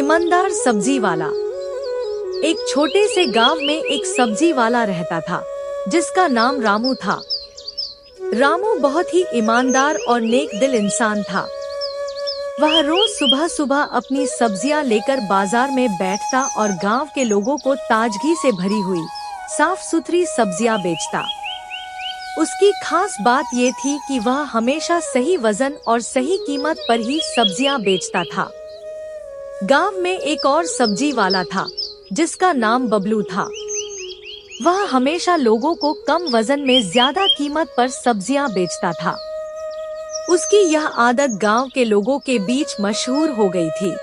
ईमानदार सब्जी वाला। एक छोटे से गांव में एक सब्जी वाला रहता था जिसका नाम रामू था। रामू बहुत ही ईमानदार और नेक दिल इंसान था। वह रोज सुबह सुबह अपनी सब्जियां लेकर बाजार में बैठता और गांव के लोगों को ताजगी से भरी हुई साफ सुथरी सब्जियां बेचता। उसकी खास बात ये थी कि वह हमेशा सही वजन और सही कीमत पर ही सब्जियां बेचता था। गांव में एक और सब्जी वाला था जिसका नाम बबलू था। वह हमेशा लोगों को कम वजन में ज्यादा कीमत पर सब्जियां बेचता था। उसकी यह आदत गांव के लोगों के बीच मशहूर हो गई थी।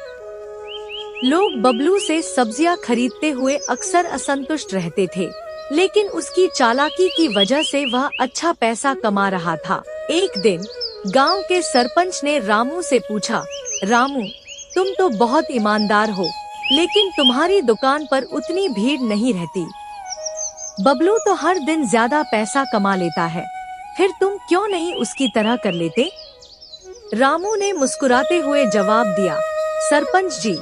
लोग बबलू से सब्जियां खरीदते हुए अक्सर असंतुष्ट रहते थे, लेकिन उसकी चालाकी की वजह से वह अच्छा पैसा कमा रहा था। एक दिन गांव के सरपंच ने रामू से पूछा, रामू, तुम तो बहुत ईमानदार हो, लेकिन तुम्हारी दुकान पर उतनी भीड़ नहीं रहती। बबलू तो हर दिन ज्यादा पैसा कमा लेता है, फिर तुम क्यों नहीं उसकी तरह कर लेते? रामू ने मुस्कुराते हुए जवाब दिया, सरपंच जी,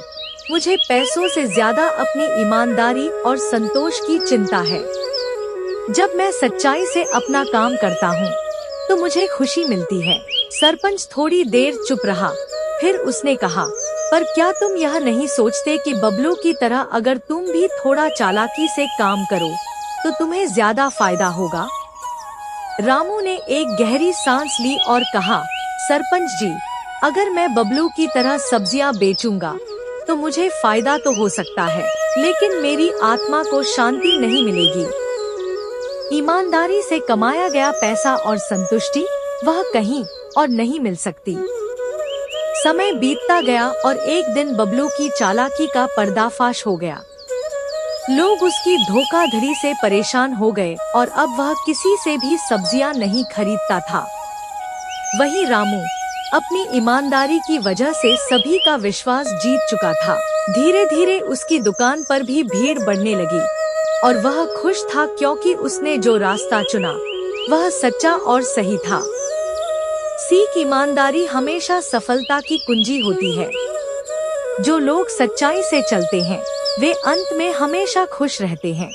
मुझे पैसों से ज्यादा अपनी ईमानदारी और संतोष की चिंता है। जब मैं सच्चाई से अपना काम करता हूँ, तो मुझे खुशी मिलती है। सरपंच थोड़ी देर चुप रहा, फिर उसने कहा, पर क्या तुम यह नहीं सोचते कि बबलू की तरह अगर तुम भी थोड़ा चालाकी से काम करो, तो तुम्हें ज्यादा फायदा होगा? रामू ने एक गहरी सांस ली और कहा, सरपंच जी, अगर मैं बबलू की तरह सब्जियां बेचूंगा, तो मुझे फायदा तो हो सकता है, लेकिन मेरी आत्मा को शांति नहीं मिलेगी। ईमानदारी से कमाया गया पैसा और संतुष्टि वह कहीं और नहीं मिल सकती। समय बीतता गया और एक दिन बबलू की चालाकी का पर्दाफाश हो गया। लोग उसकी धोखाधड़ी से परेशान हो गए और अब वह किसी से भी सब्जियां नहीं खरीदता था। वही रामू अपनी ईमानदारी की वजह से सभी का विश्वास जीत चुका था। धीरे धीरे उसकी दुकान पर भी भीड़ बढ़ने लगी और वह खुश था क्योंकि उसने जो रास्ता चुना वह सच्चा और सही था। सीख, ईमानदारी हमेशा सफलता की कुंजी होती है। जो लोग सच्चाई से चलते हैं, वे अंत में हमेशा खुश रहते हैं।